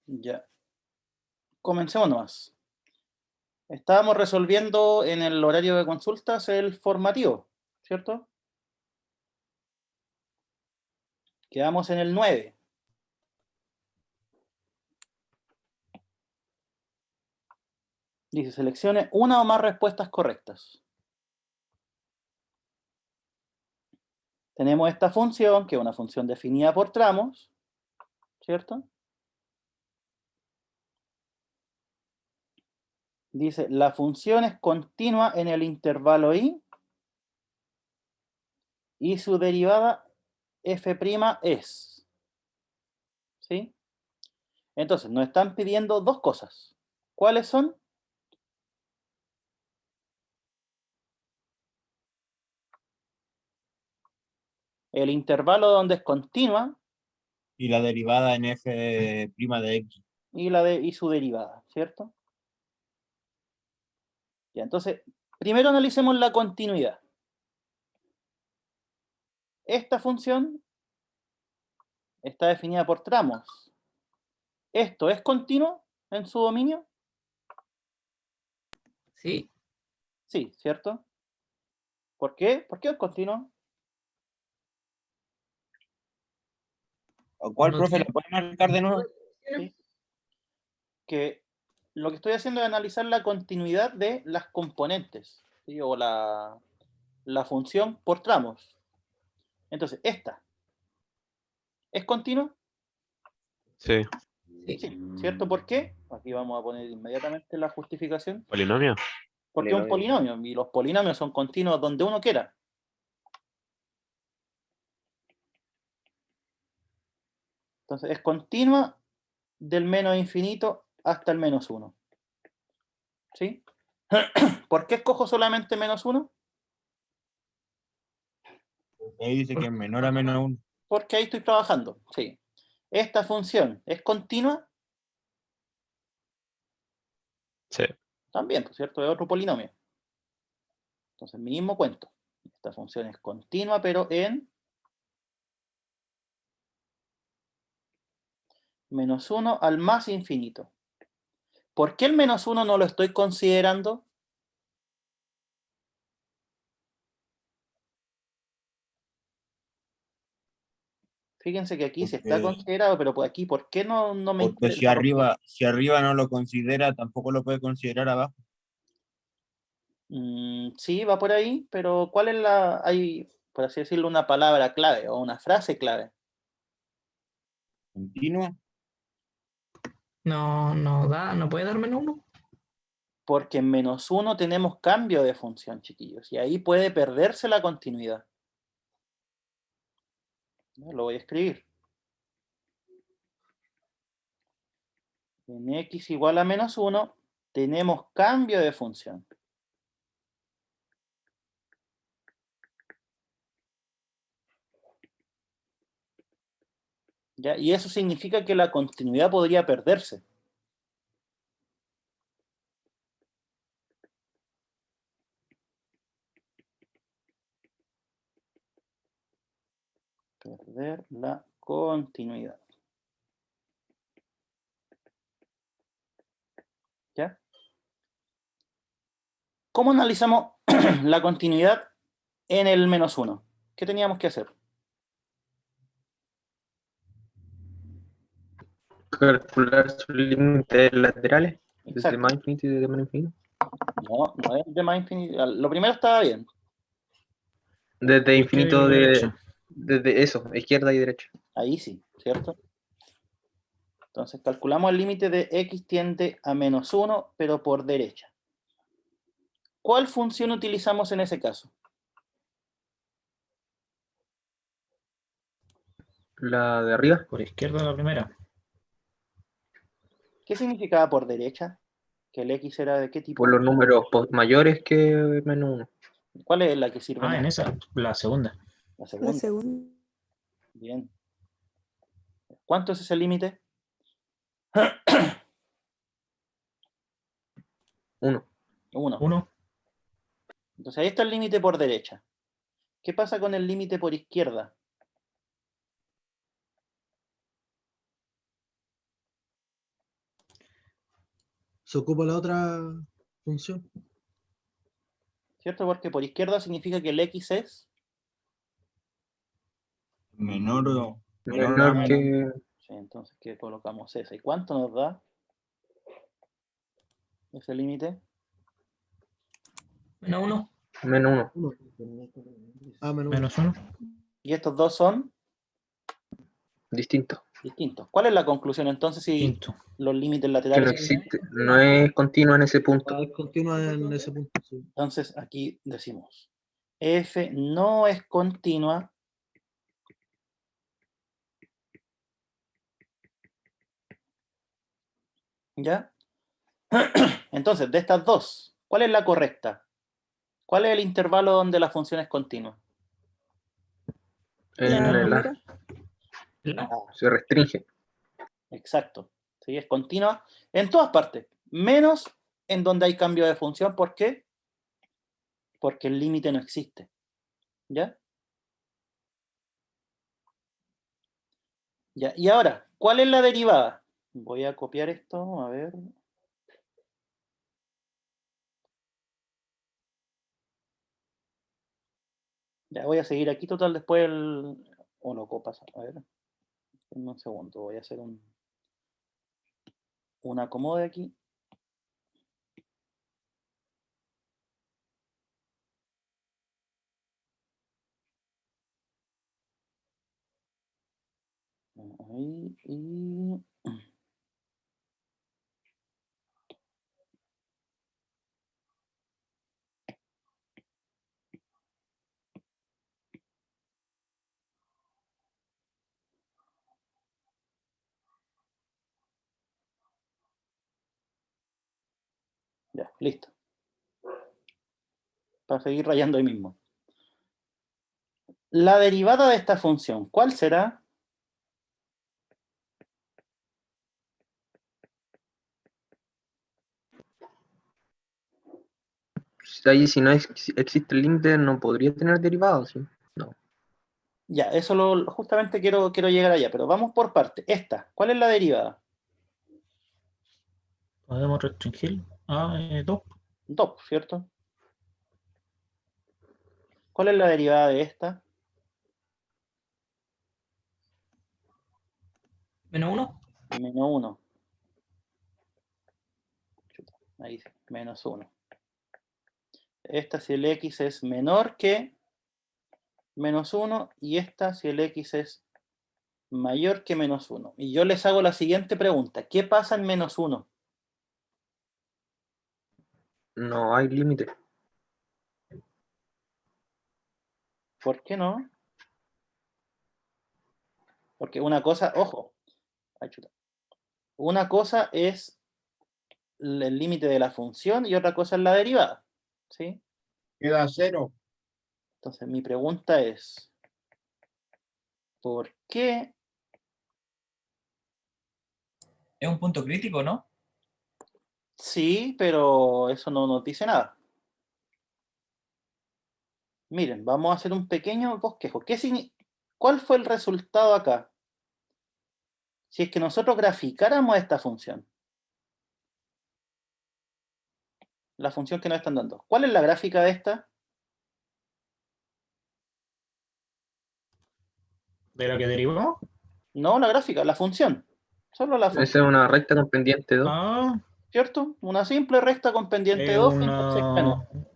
Ya. Comencemos nomás. Estábamos resolviendo en el horario de consultas el formativo, ¿cierto? Quedamos en el 9. Dice, seleccione una o más respuestas correctas. Tenemos esta función, que es una función definida por tramos, ¿cierto? Dice, la función es continua en el intervalo i y su derivada f' es. ¿Sí? Entonces, nos están pidiendo dos cosas. ¿Cuáles son? El intervalo donde es continua Y la derivada en f' de x. y su derivada, ¿cierto? Ya, entonces, primero analicemos la continuidad. Esta función está definida por tramos. ¿Esto es continuo en su dominio? Sí. Sí, ¿cierto? ¿Por qué? ¿Por qué es continuo? ¿O cuál, No profe, tiene- la puede marcar de nuevo? ¿Sí? Que lo que estoy haciendo es analizar la continuidad de las componentes, ¿sí? O la función por tramos. Entonces, ¿esta es continua? Sí. Sí. Sí, ¿cierto? ¿Por qué? Aquí vamos a poner inmediatamente la justificación. ¿Polinomio? Porque es un polinomio, y los polinomios son continuos donde uno quiera. Entonces, es continua del menos infinito hasta el menos 1. ¿Sí? ¿Por qué escojo solamente menos 1? Ahí dice que es menor a menos 1. Porque ahí estoy trabajando. Sí. ¿Esta función es continua? Sí. También, por cierto, es otro polinomio. Entonces, mismo cuento. Esta función es continua, pero en menos 1 al más infinito. ¿Por qué el menos 1 no lo estoy considerando? Fíjense que aquí se está considerado, pero por aquí, ¿por qué no me Porque interesa? si arriba no lo considera, tampoco lo puede considerar abajo. Sí, va por ahí, pero ¿cuál es hay, por así decirlo, una palabra clave o una frase clave? Continua. No puede dar menos uno. Porque en menos 1 tenemos cambio de función, chiquillos, y ahí puede perderse la continuidad. ¿No? Lo voy a escribir. En x igual a menos 1 tenemos cambio de función. ¿Ya? Y eso significa que la continuidad podría perderse. Perder la continuidad. ¿Ya? ¿Cómo analizamos la continuidad en el menos 1? ¿Qué teníamos que hacer? Calcular sus límites laterales, desde Exacto. más infinito y desde menos infinito. No es de más infinito. Lo primero estaba bien. Desde infinito derecha. desde eso, izquierda y derecha. Ahí sí, ¿cierto? Entonces calculamos el límite de x tiende a menos 1, pero por derecha. ¿Cuál función utilizamos en ese caso? La de arriba, Por izquierda la primera. ¿Qué significaba por derecha? ¿Que el x era de qué tipo? por los números mayores que menos uno. ¿Cuál es la que sirve? En esa, la segunda. La segunda. Bien. ¿Cuánto es ese límite? 1. 1. Entonces ahí está el límite por derecha. ¿Qué pasa con el límite por izquierda? se ocupa la otra función. ¿Cierto? Porque por izquierda significa que el x es... Menor o Menor a que Sí, entonces, ¿qué colocamos esa? ¿Y cuánto nos da ese límite? Menos 1. menos 1. Menos Menos 1. Y estos dos son Distinto. distintos. ¿Cuál es la conclusión entonces si Quinto. los límites Que no laterales... existe, no es continua en ese punto. Es continua en ese punto. Sí. Entonces aquí decimos, f no es continua ¿ya? Entonces, de estas dos, ¿cuál es la correcta? ¿Cuál es el intervalo donde la función es continua? En La el A primera. La. se restringe. Exacto. ¿Sí? Es continua en todas partes, menos en donde hay cambio de función. ¿Por qué? Porque el límite no existe. ¿Ya? Ya. Y ahora, ¿cuál es la derivada? Voy a copiar esto, a ver. Ya voy a seguir aquí, total, después el... O lo copas, a ver. Denme un segundo, voy a hacer un acomode aquí. Ahí, y... Ya, listo. Para seguir rayando ahí mismo. La derivada de esta función, ¿cuál será? Ahí si no existe el límite no podría tener derivados, ¿sí? No. Ya, eso justamente quiero llegar allá, pero vamos por parte. Esta, ¿cuál es la derivada? Podemos restringir a 2. 2, ¿cierto? ¿Cuál es la derivada de esta? Menos 1. Menos 1. Ahí sí, menos 1. Esta si el x es menor que menos 1 y esta si el x es mayor que menos 1. Y yo les hago la siguiente pregunta. ¿Qué pasa en menos 1? No hay límite. ¿Por qué no? Porque una cosa, ojo, ay, chuta. Una cosa es el límite de la función y otra cosa es la derivada. ¿Sí? Queda 0. Entonces mi pregunta es, ¿por qué? Es un punto crítico, ¿no? Sí, pero eso no nos dice nada. Miren, vamos a hacer un pequeño bosquejo. ¿Cuál fue el resultado acá? Si es que nosotros graficáramos esta función, la función que nos están dando, ¿cuál es la gráfica de esta? ¿De la que derivó? No, la gráfica, la función. Solo la Esa es función, una recta con pendiente 2. Ah, ¿cierto? Una simple recta con pendiente es 2 que intersecta en una. 1.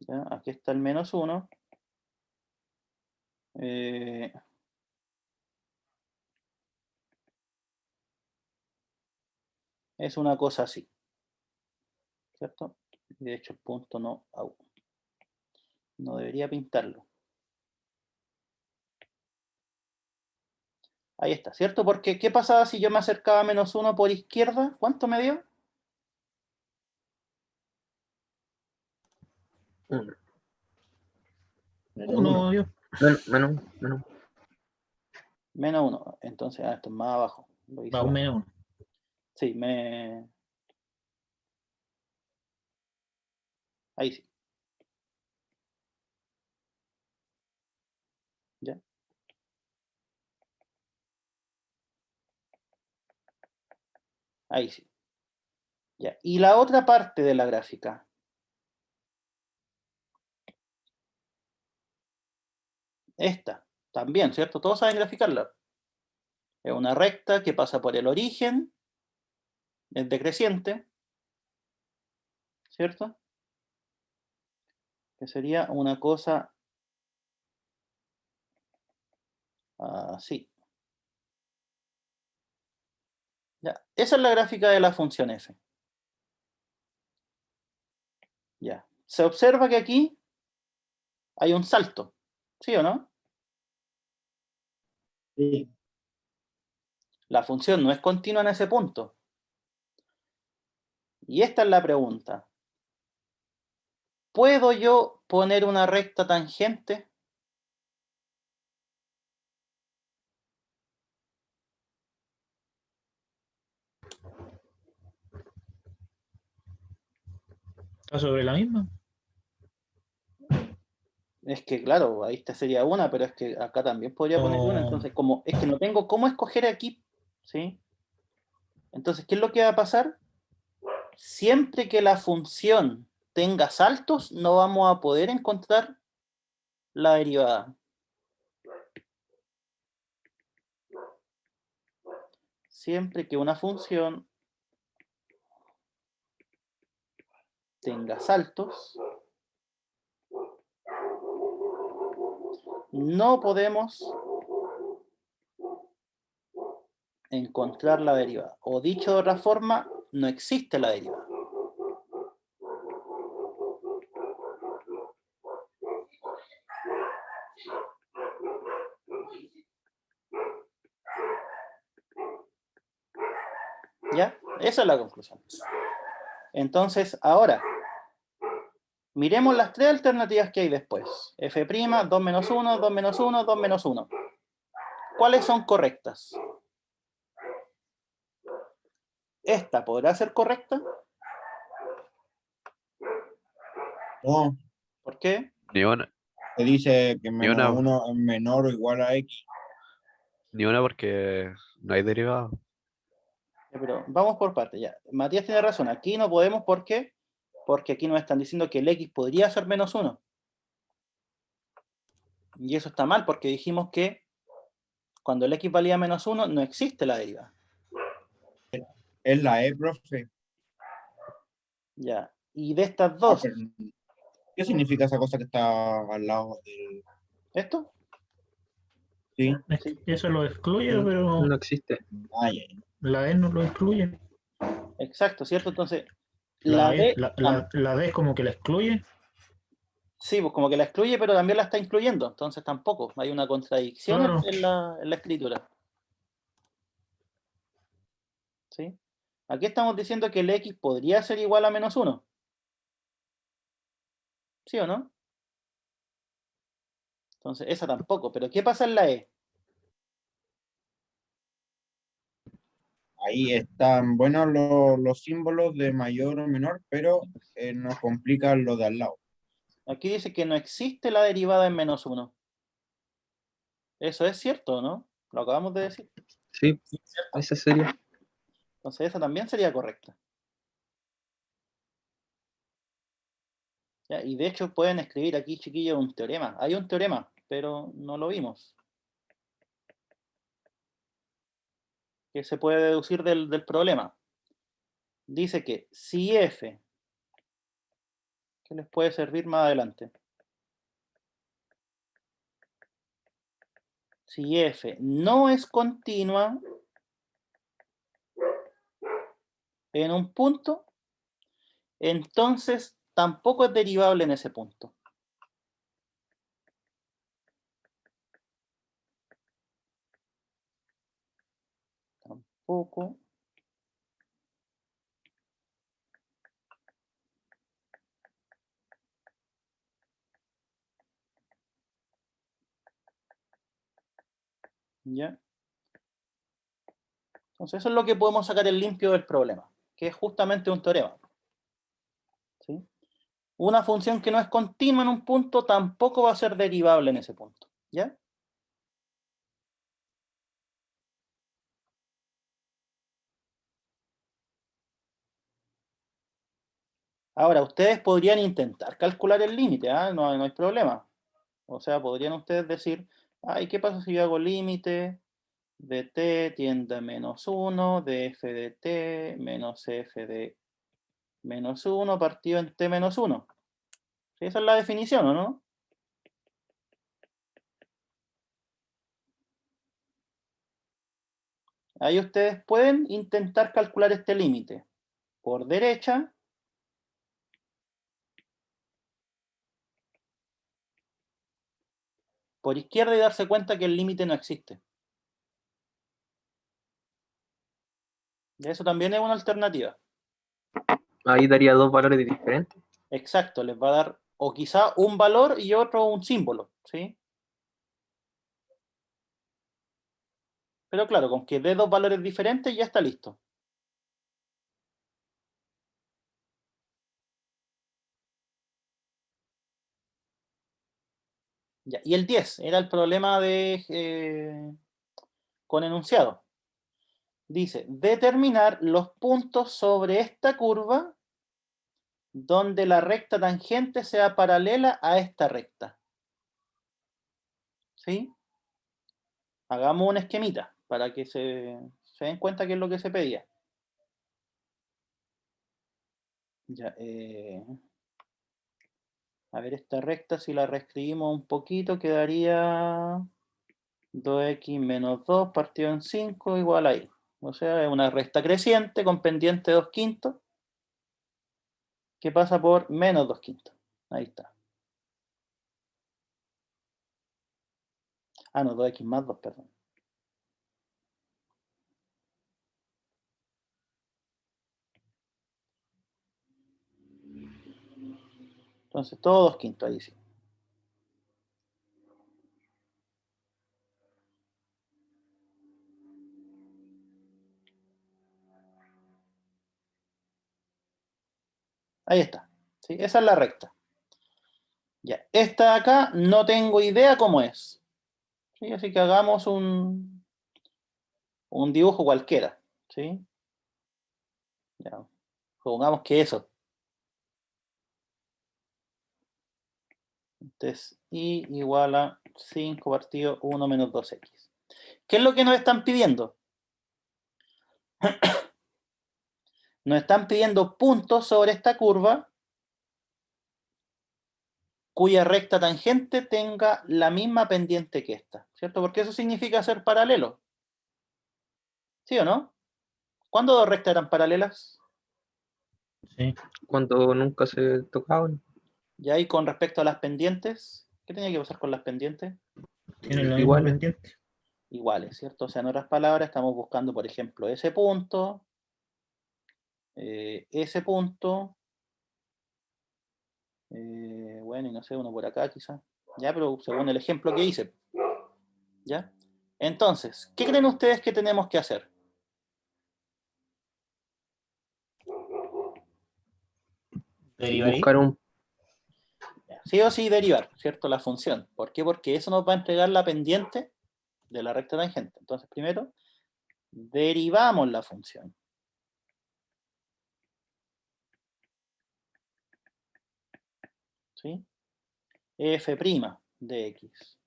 ¿Ya? Aquí está el menos 1. Es una cosa así, ¿cierto? De hecho, el punto no debería pintarlo. Ahí está, ¿cierto? Porque, ¿qué pasaba si yo me acercaba a menos 1 por izquierda? ¿Cuánto me dio? 1. Uno, Dios. Menos. Menos 1. Entonces, esto es más abajo. Lo hice Va un abajo. menos 1. Sí, ahí sí. ¿Ya? Ahí sí. Ya. Y la otra parte de la gráfica. Esta, también, ¿cierto? Todos saben graficarla. Es una recta que pasa por el origen, es decreciente, ¿cierto? Que sería una cosa así. Ya. Esa es la gráfica de la función f. Ya. Se observa que aquí hay un salto, ¿sí o no? Sí. La función no es continua en ese punto. Y esta es la pregunta. ¿Puedo yo poner una recta tangente? ¿Está sobre la misma? Es que, claro, ahí esta sería una, pero es que acá también podría poner una. Oh. Entonces, como es que no tengo cómo escoger aquí, ¿sí? Entonces, ¿qué es lo que va a pasar? Siempre que la función tenga saltos, no vamos a poder encontrar la derivada. Siempre que una función tenga saltos, no podemos encontrar la derivada. O dicho de otra forma, no existe la derivada. ¿Ya? Esa es la conclusión. Entonces, ahora, miremos las tres alternativas que hay después. F', 2 menos 1, 2 menos 1, 2 menos 1. ¿Cuáles son correctas? ¿Esta podrá ser correcta? No, ¿Por qué? Ni una, se dice que Ni menos una. 1 es menor o igual a x. ni una porque no hay derivado. Pero vamos por partes, ya. Matías tiene razón, aquí no podemos, ¿por qué? Porque aquí nos están diciendo que el x podría ser menos 1. Y eso está mal, porque dijimos que cuando el x valía menos 1, no existe la derivada. Es la e, profe. Ya. Y de estas Ah, dos, pero, ¿qué significa esa cosa que está al lado del...? ¿esto? Sí. Es que eso lo excluye, No, pero no existe. Ah, ya, ya. la D no lo excluye. Exacto, ¿cierto? Entonces, la D, La D es como que la excluye. sí, pues como que la excluye, pero también la está incluyendo. Entonces tampoco, hay una contradicción Claro. en la escritura. ¿Sí? Aquí estamos diciendo que el x podría ser igual a menos 1. ¿Sí o no? Entonces, esa tampoco. Pero ¿qué pasa en la e? Ahí están buenos los símbolos de mayor o menor, pero nos complican lo de al lado. Aquí dice que no existe la derivada en menos 1. ¿Eso es cierto o no? Lo acabamos de decir. Sí, esa sería. Entonces, esa también sería correcta. ¿Ya? Y de hecho pueden escribir aquí, chiquillos, un teorema. Hay un teorema, pero no lo vimos. Que se puede deducir del problema. Dice que si f, que les puede servir más adelante, si f no es continua en un punto, entonces tampoco es derivable en ese punto. Tampoco. ¿Ya? Entonces eso es lo que podemos sacar en limpio del problema, que es justamente un teorema. ¿Sí? Una función que no es continua en un punto tampoco va a ser derivable en ese punto. ¿Ya? Ahora, ustedes podrían intentar calcular el límite, ¿ah? No hay problema. O sea, podrían ustedes decir, ay, ¿qué pasa si yo hago límite de t tiende a -1, de f de t menos f de -1 partido en t menos 1? ¿Sí? Esa es la definición, ¿o no? Ahí ustedes pueden intentar calcular este límite. Por derecha, por izquierda y darse cuenta que el límite no existe. Y eso también es una alternativa. Ahí daría dos valores diferentes. Exacto, les va a dar o quizá un valor y otro un símbolo, ¿sí? Pero claro, con que dé dos valores diferentes ya está listo. Ya, y el 10 era el problema de con enunciado. Dice, determinar los puntos sobre esta curva donde la recta tangente sea paralela a esta recta. ¿Sí? Hagamos un esquemita para que se den cuenta qué es lo que se pedía. Ya, a ver, esta recta, si la reescribimos un poquito, quedaría 2x menos 2 partido en 5 igual ahí. O sea, es una recta creciente con pendiente 2/5 que pasa por menos 2/5. Ahí está. Ah, no, 2x más 2, perdón. Entonces, todo 2/5, ahí sí. Ahí está. ¿Sí? Esa es la recta. Ya, esta de acá no tengo idea cómo es. ¿Sí? Así que hagamos un dibujo cualquiera. ¿Sí? Ya. Supongamos que eso. Entonces, y igual a 5 partido 1 menos 2x. ¿Qué es lo que nos están pidiendo? Nos están pidiendo puntos sobre esta curva cuya recta tangente tenga la misma pendiente que esta, ¿cierto? Porque eso significa ser paralelo. ¿Sí o no? ¿Cuándo dos rectas eran paralelas? Sí. Cuando nunca se tocaban. Y ahí con respecto a las pendientes, ¿qué tenía que pasar con las pendientes? Tienen la misma Igual. pendiente. Iguales, ¿cierto? O sea, en otras palabras, estamos buscando, por ejemplo, ese punto, bueno, y no sé, uno por acá quizás. Ya, pero según el ejemplo que hice. ¿Ya? Entonces, ¿qué creen ustedes que tenemos que hacer? Derivar ahí. Buscar un. Sí o sí derivar, ¿cierto? La función. ¿Por qué? Porque eso nos va a entregar la pendiente de la recta tangente. Entonces, primero, derivamos la función. ¿Sí? F' de x.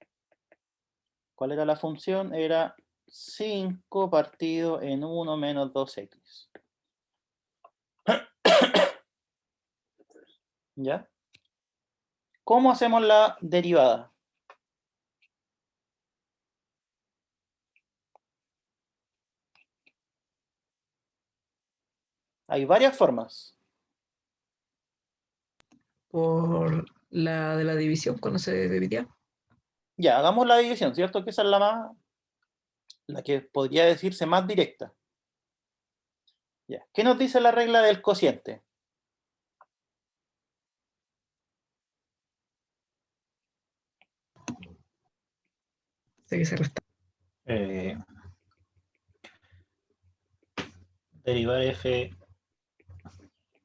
¿Cuál era la función? Era 5 partido en 1 menos 2x. ¿Ya? ¿Cómo hacemos la derivada? Hay varias formas. Por la de la división cuando se dividía. Ya, hagamos la división, ¿cierto? Que esa es la que podría decirse más directa. Ya. ¿Qué nos dice la regla del cociente? Sé que se resta. Derivar f.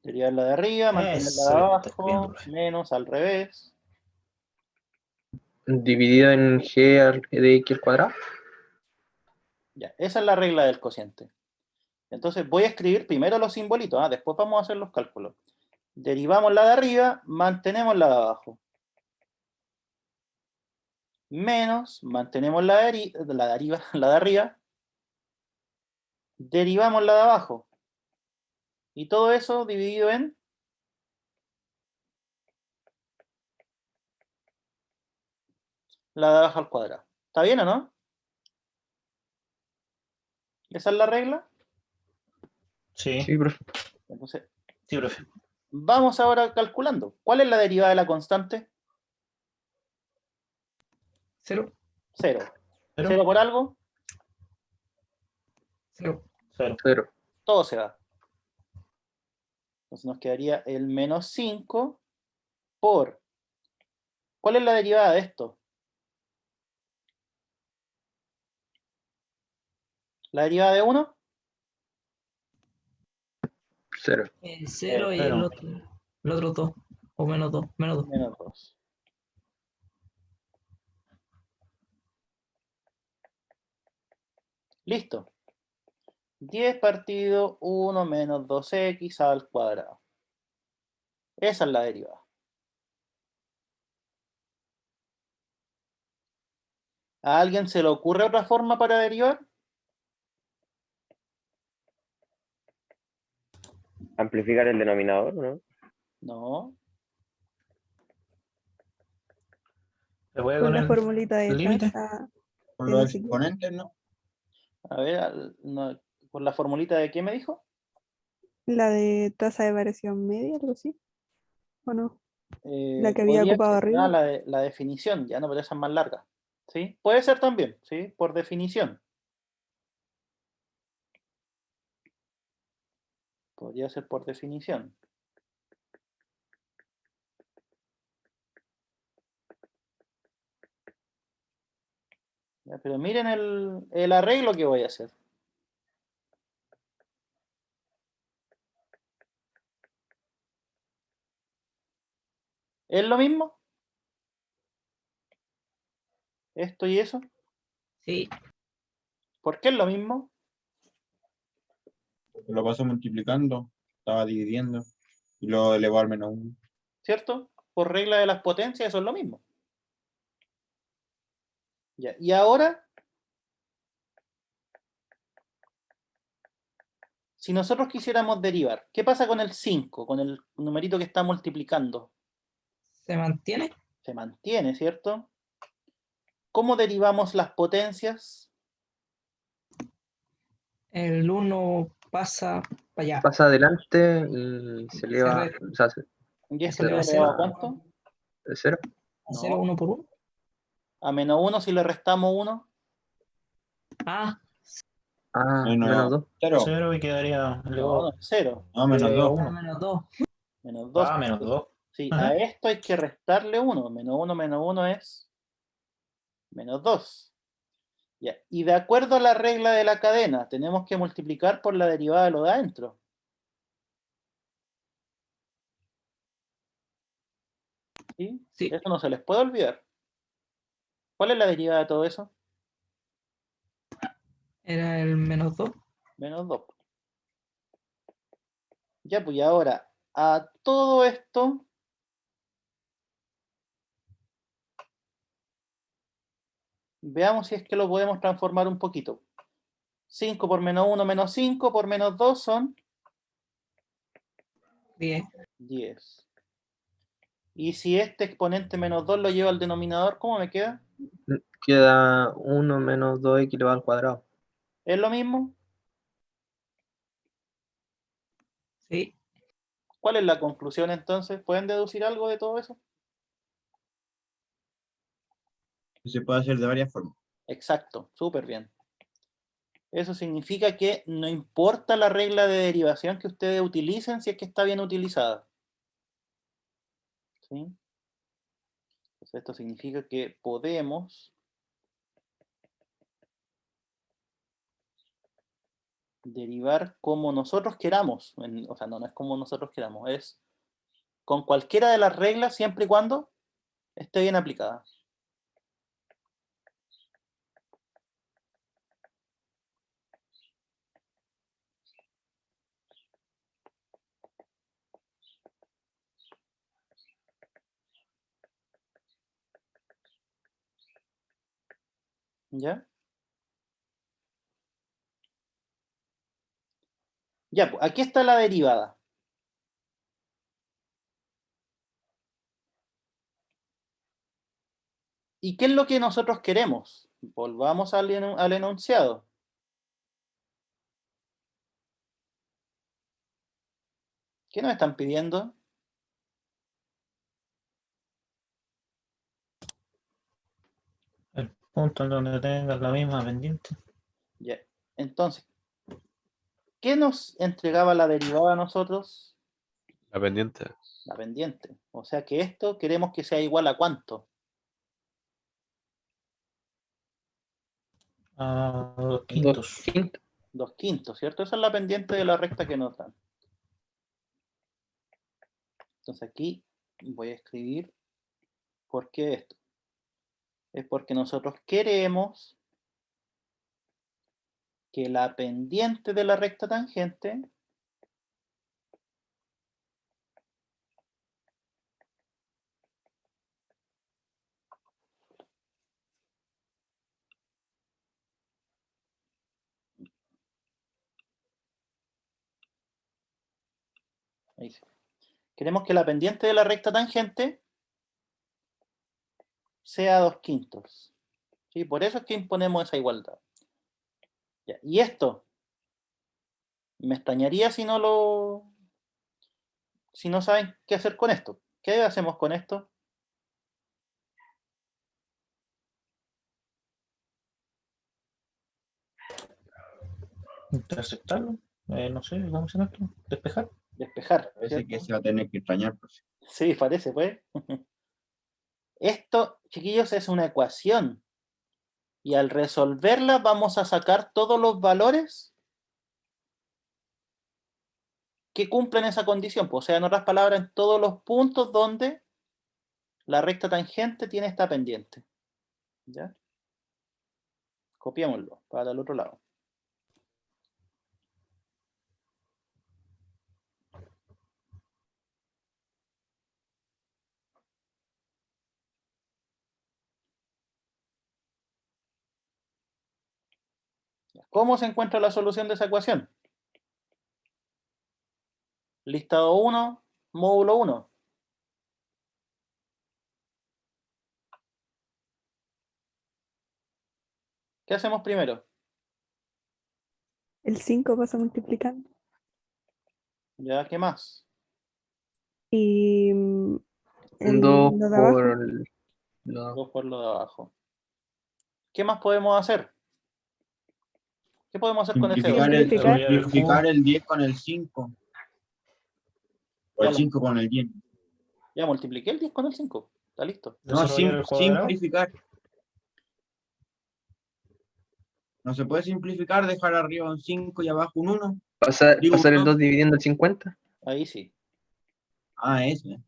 Derivar la de arriba, mantener la de Eso, está bien, abajo, profe. menos al revés. Dividido en g de x al cuadrado. Ya, esa es la regla del cociente. Entonces voy a escribir primero los simbolitos, después vamos a hacer los cálculos. Derivamos la de arriba, mantenemos la de abajo. Menos, mantenemos la de arriba, la de arriba. Derivamos la de abajo. Y todo eso dividido en la de abajo al cuadrado. ¿Está bien o no? ¿Esa es la regla? Sí, Sí, profe. Entonces, sí, profe. vamos ahora calculando. ¿Cuál es la derivada de la constante? 0, 0. Cero. 0 por algo, 0. Cero. 0. todo se va. Entonces nos quedaría el menos 5 por... ¿Cuál es la derivada de esto? ¿La derivada de 1? 0. El 0 y Cero. el otro 2. O menos 2. Menos 2. Menos 2. Listo. 10 partido 1 menos 2x al cuadrado. Esa es la derivada. ¿A alguien se le ocurre otra forma para derivar? Amplificar el denominador, ¿no? No. ¿Se puede Con con la el formulita de límite? tasa Con de los no sé qué. exponentes, ¿no? A ver, ¿por la formulita de qué me dijo? La de tasa de variación media, algo así. ¿O no? La que había Podría ocupado ser arriba. la definición, ya no, pero esa es más larga. ¿Sí? Puede ser también, ¿sí? Por definición. Podría ser por definición. Ya, pero miren el arreglo que voy a hacer. ¿Es lo mismo? ¿Esto y eso? Sí. ¿Por qué es lo mismo? Porque lo paso multiplicando, estaba dividiendo y luego elevó al menos 1. ¿Cierto? Por regla de las potencias, eso es lo mismo. Ya, y ahora, si nosotros quisiéramos derivar, ¿qué pasa con el 5, con el numerito que está multiplicando? ¿Se mantiene? Se mantiene, ¿cierto? ¿Cómo derivamos las potencias? El 1 pasa para allá. Pasa adelante y se eleva. re- O sea, ¿Y esto Se eleva se a eleva a 0. cuánto? ¿de 0? A 0, No. 1 por 1. A menos 1 si le restamos 1. Ah, Ah, menos Menos 2. 0. Cero y quedaría No, elevado. no, 0. No, menos Elevado 2. uno. menos 2. Menos 2. Ah, menos dos. Sí, Ajá. a esto hay que restarle 1. Menos 1 es menos 2. Ya. Y de acuerdo a la regla de la cadena, tenemos que multiplicar por la derivada de lo de adentro. ¿Sí? Sí. Eso no se les puede olvidar. ¿Cuál es la derivada de todo eso? Era el menos 2. Menos 2. Ya, pues y ahora, a todo esto, veamos si es que lo podemos transformar un poquito. 5 por menos 1 menos 5 por menos 2 son 10. 10. Y si este exponente menos 2 lo llevo al denominador, ¿cómo me queda? Queda 1 menos 2x elevado al cuadrado. ¿Es lo mismo? Sí. ¿Cuál es la conclusión entonces? ¿Pueden deducir algo de todo eso? Se puede hacer de varias formas. Exacto, súper bien. Eso significa que no importa la regla de derivación que ustedes utilicen si es que está bien utilizada. ¿Sí? Entonces esto significa que podemos derivar como nosotros queramos. O sea, no es como nosotros queramos, es con cualquiera de las reglas siempre y cuando esté bien aplicada. ¿Ya? Ya, pues, aquí está la derivada. ¿Y qué es lo que nosotros queremos? Volvamos al enunciado. ¿Qué nos están pidiendo? El punto en donde tengas la misma pendiente. Ya. Entonces, ¿qué nos entregaba la derivada a nosotros? La pendiente. La pendiente. O sea que esto queremos que sea igual a ¿cuánto? A 2 2 quintos. quintos. 2/5, ¿cierto? Esa es la pendiente de la recta que nos dan. Entonces aquí voy a escribir ¿por qué esto? Es porque nosotros queremos que la pendiente de la recta tangente ahí sí. Queremos que la pendiente de la recta tangente sea 2/5. ¿Sí? Por eso es que imponemos esa igualdad. Ya. Y esto, me extrañaría si no saben qué hacer con esto. ¿Qué hacemos con esto? Interceptarlo. No sé, ¿cómo se llama esto? Despejar. Despejar. Parece ¿cierto? que se va a tener que extrañar, pues. Sí, parece, pues. Esto, chiquillos, es una ecuación. Y al resolverla vamos a sacar todos los valores que cumplen esa condición. Pues, o sea, en otras palabras, en todos los puntos donde la recta tangente tiene esta pendiente. ¿Ya? Copiémoslo para el otro lado. ¿Cómo se encuentra la solución de esa ecuación? Listado 1, módulo 1. ¿Qué hacemos primero? El 5 pasa multiplicando. ¿Ya? ¿Qué más? Y el 2 lo de abajo. por lo 2 por lo de abajo. ¿Qué más podemos hacer? ¿Qué podemos hacer con ese 2? Simplificar. Simplificar el 10 con el 5. O Ya el lo- 5 con el 10. Ya multipliqué el 10 con el 5. Está listo. No, Desarrollar el cuadrado. simplificar. No se puede simplificar, dejar arriba un 5 y abajo un 1. pasar Digo, el ¿no? 2 dividiendo el 50. Ahí sí. Ah, ese.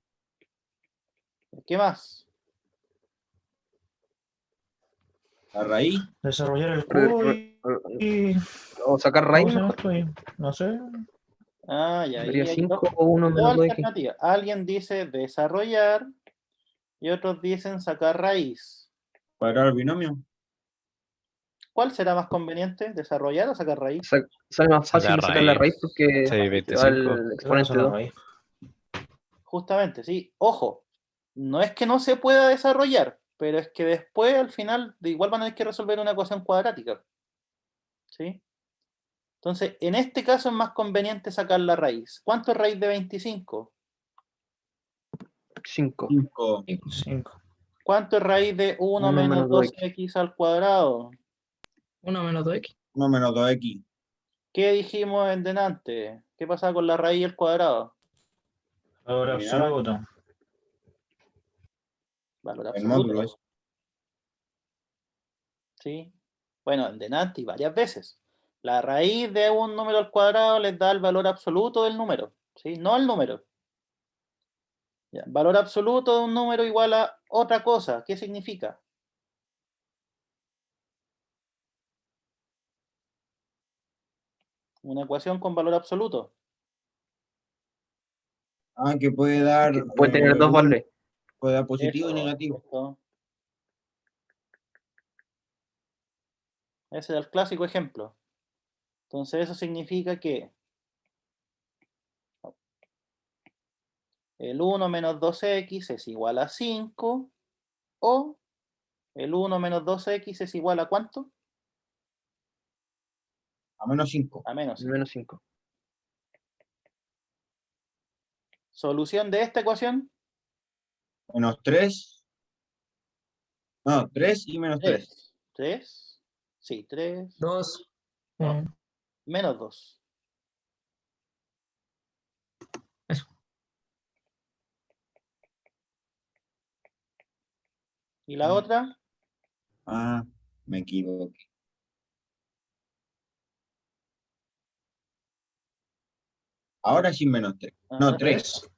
¿Qué más? La raíz. Desarrollar el cubo y O sacar raíz, ¿cómo se llama mejor. esto? No sé. Ah, ya. Sería Ahí hay 5 dos o 1 menos 2x. alternativas. Alguien dice desarrollar y otros dicen sacar raíz. Cuadrado el binomio. ¿Cuál será más conveniente? ¿Desarrollar o sacar raíz? Sale más fácil Sacar sacar la raíz raíz. porque Sí, va 25. al exponente 2. Justamente, sí. Ojo, no es que no se pueda desarrollar, pero es que después, al final, de igual van a tener que resolver una ecuación cuadrática. ¿Sí? Entonces, en este caso es más conveniente sacar la raíz. ¿Cuánto es raíz de 25? 5. 5. 5. ¿Cuánto es raíz de 1 1 menos menos 2x al cuadrado? 1 menos 2x. 1 menos 2x. ¿Qué dijimos en delante? ¿Qué pasa con la raíz al cuadrado? Ahora Terminaba. absoluto. Valor El absoluto. módulo es. ¿Sí? Bueno, en delante y varias veces. La raíz de un número al cuadrado les da el valor absoluto del número. ¿Sí? No el número. Ya, valor absoluto de un número igual a otra cosa. ¿Qué significa? Una ecuación con valor absoluto. Ah, que puede dar. Puede tener dos valores. Puede dar positivo y Eso, negativo. esto. Ese era el clásico ejemplo. Entonces eso significa que el 1 menos 2x es igual a 5, o el 1 menos 2x es igual a ¿cuánto? A menos 5. A menos 5. Menos 5. Solución de esta ecuación, Menos 3. No, 3 y menos 3. 3. 3. Sí, 3. 2. No. Menos 2. Eso. ¿Y la otra? Ah, me equivoqué. Ahora sí menos 3. No, Ahora 3.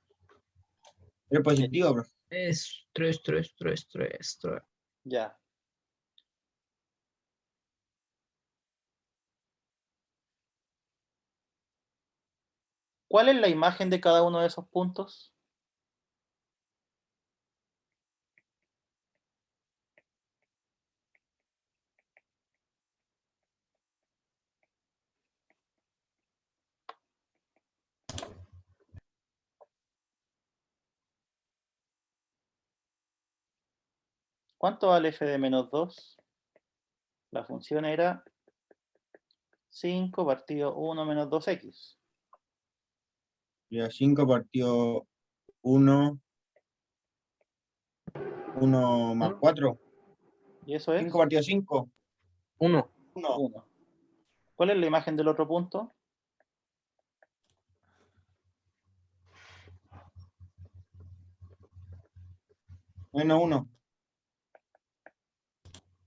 3 positivo, profe. Es 3, 3, 3, 3, 3. Ya. ¿Cuál es la imagen de cada uno de esos puntos? ¿Cuánto vale f de menos 2? La función era 5 partido 1 menos 2x. Ya 5 partido 1. 1 más 4. ¿Y eso es? 5 partido 5. 1. 1. 1. ¿Cuál es la imagen del otro punto? Menos 1.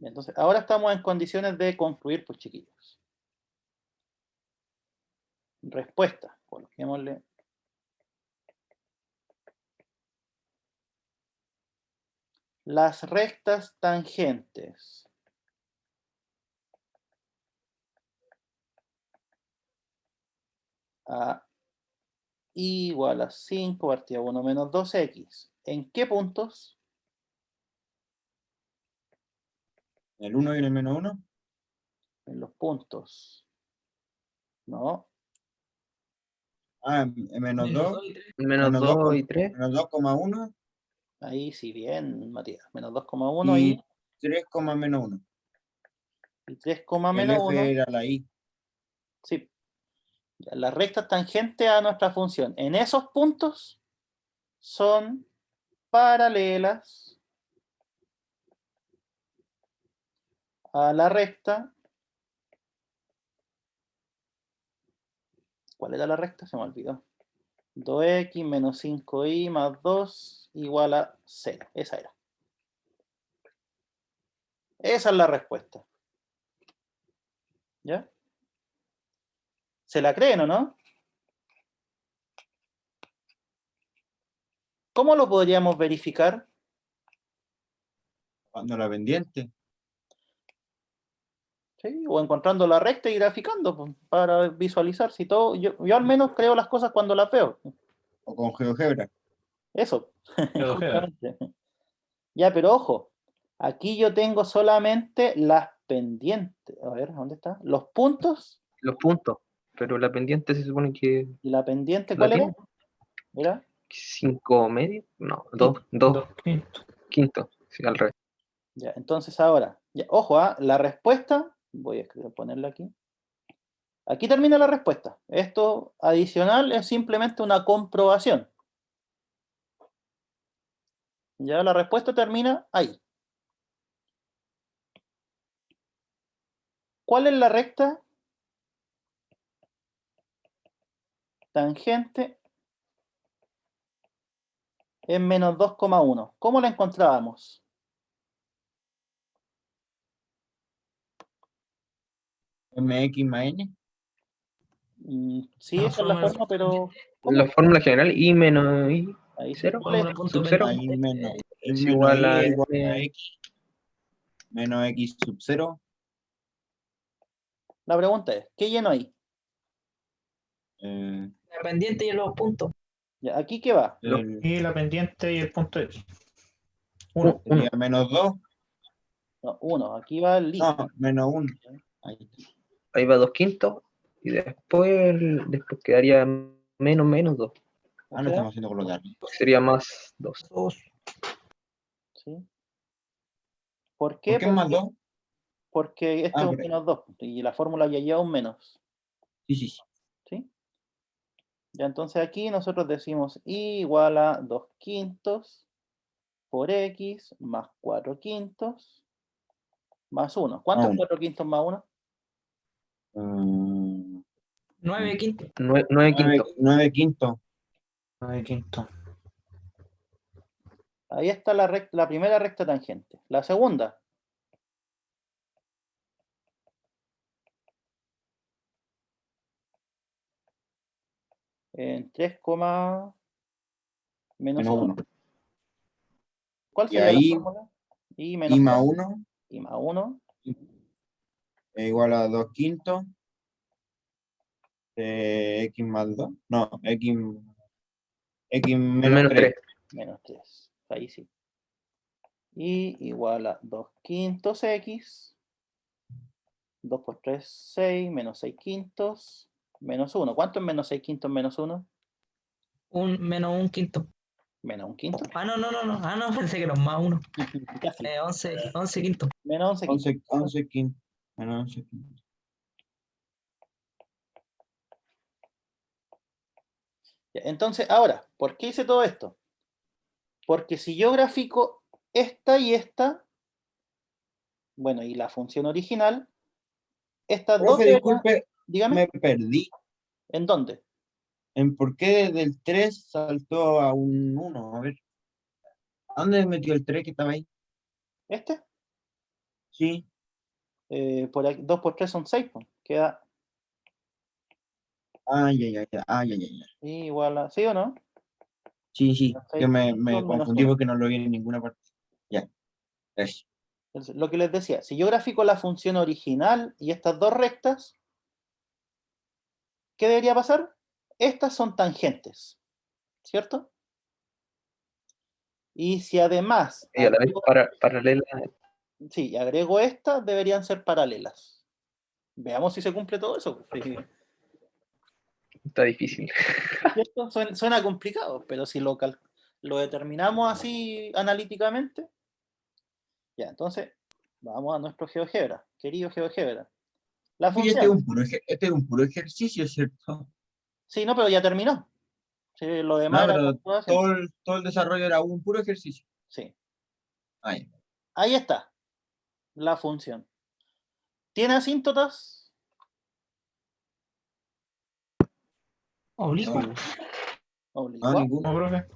Entonces, ahora estamos en condiciones de concluir, pues chiquillos. Respuesta, coloquémosle. Las rectas tangentes a i igual a 5 partido 1 menos 2x. ¿En qué puntos? El 1 y el menos 1. En los puntos. No. Ah, menos 2. Menos 2 y 3. Menos 2,1. Ahí sí, bien, Matías. Menos 2,1 Y 3, menos 1. y 3, El menos F 1. era la I. Sí. Ya, las rectas tangentes a nuestra función en esos puntos son paralelas a la recta. ¿Cuál era la recta? Se me olvidó. 2x menos 5y más 2 igual a 0. Esa era. Esa es la respuesta. ¿Ya? ¿Se la creen o no? ¿Cómo lo podríamos verificar? Cuando la pendiente. ¿Sí? O encontrando la recta y graficando pues, para visualizar si todo. Yo al menos creo las cosas cuando las veo. O con GeoGebra. Eso. GeoGebra. Justamente. Ya, pero ojo. Aquí yo tengo solamente las pendientes. A ver, ¿dónde está? Los puntos Los puntos. Pero la pendiente se supone que. y la pendiente, ¿La ¿cuál era? tiene? Mira. 5 medio. No, 2 2 quintos. quintos. Sí, al revés. Ya, entonces ahora, ya, ojo, la respuesta, voy a ponerla aquí. Aquí termina la respuesta. Esto adicional es simplemente una comprobación. Ya la respuesta termina ahí. ¿Cuál es la recta tangente en menos 2,1? ¿Cómo la encontrábamos? MX más N. Sí, esa es la forma, pero ¿cómo? La fórmula general I menos I Ahí sí. 0. ¿Cuál es? Punto Sub 0. Ahí menos, Es menos igual I a es igual a N. X. Menos X sub 0. La pregunta es, ¿qué lleno ahí? La pendiente y los puntos. Ya, ¿aquí qué va? Y la pendiente y el punto X. 1. Sería menos 2. No, 1. Aquí va el i. No, menos 1. Ahí está. Ahí va 2 quintos. Y después quedaría menos 2. Ah, lo estamos haciendo con los de arriba. Sería más 2. ¿Sí? ¿Por qué? ¿Por qué más 2? Porque este Ah, es un por ahí. menos 2 y la fórmula ya lleva un menos. Sí. ¿Sí? Ya entonces aquí nosotros decimos y igual a 2 quintos por x más 4 quintos más 1. ¿Cuánto es 4 quintos más 1? 9 quintos. 9 quintos. 9 quintos. 9 quinto. Ahí está la primera recta tangente. La segunda. En 3, menos Menos 1. 1. ¿Cuál Y sería la ahí, fórmula? Y y menos más 3. 1 Y más 1. es igual a 2 quintos. X más 2. No, X menos Menos 3. 3. Menos 3. Ahí sí. Y igual a 2 quintos x. 2 por 3, 6. Menos 6 quintos. Menos 1. ¿Cuánto es menos 6 quintos menos 1? Menos un quinto. Menos 1 quinto. Ah, no. Ah, no, pensé que era más 1. Casi. 11 quinto. Menos 11 quintos. 11 quintos. Menos 11 quintos. Ya, entonces, ahora, ¿por qué hice todo esto? Porque si yo grafico esta y esta, bueno, y la función original, estas dos Profe, deberían, disculpe, dígame, me perdí. ¿en dónde? ¿En por qué desde el 3 saltó a un 1? A ver. ¿A dónde metió el 3 que estaba ahí? ¿Este? Sí. Por aquí, 2 por 3 son 6, pues. Queda Ya. igual a, ¿sí o no? Sí. Menos Que 6 me quintos menos confundí 1. porque no lo vi en ninguna parte. Ya. Eso. Entonces, lo que les decía, si yo grafico la función original y estas dos rectas, ¿qué debería pasar? Estas son tangentes, ¿cierto? Y si además Y a la vez paralela. sí, agrego estas, deberían ser paralelas. Veamos si se cumple todo eso. Sí. Está difícil. ¿Cierto? Suena complicado, pero si lo determinamos así analíticamente, ya, entonces vamos a nuestro GeoGebra, querido GeoGebra. La Profe, este función. es un puro ejercicio, ¿cierto? Sí, no, pero ya terminó. Sí, lo demás No, era pero comprobación. todo el desarrollo era un puro ejercicio. Sí. Ahí. Ahí está la función. ¿Tiene asíntotas? Oblicuo. No, Obligua. ninguno. ¿No, profe?